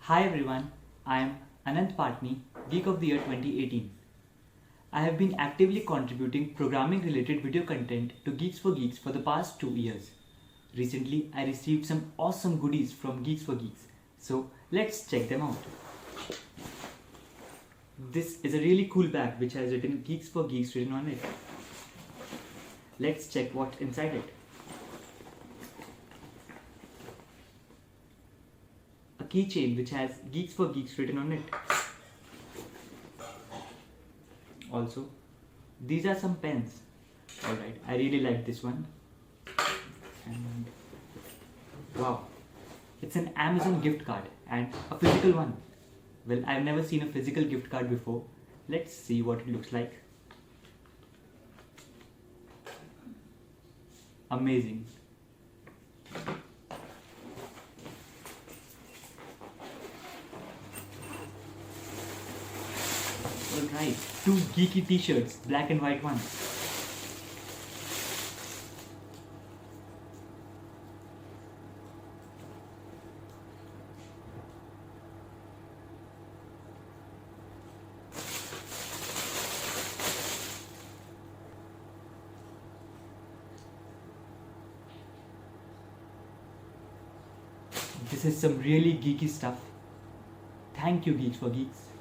Hi everyone, I am Anant Patni, Geek of the Year 2018. I have been actively contributing programming related video content to Geeks for Geeks for the past 2 years. Recently, I received some awesome goodies from Geeks for Geeks, so let's check them out. This is a really cool bag which has written Geeks for Geeks written on it. Let's check what's inside it. A keychain which has Geeks for Geeks written on it. Also, these are some pens. Alright, I really like this one. And wow, it's an Amazon gift card and a physical one. Well, I've never seen a physical gift card before. Let's see what it looks like. Amazing. Alright, two geeky t-shirts, black and white ones. This is some really geeky stuff. Thank you, Geeks for Geeks.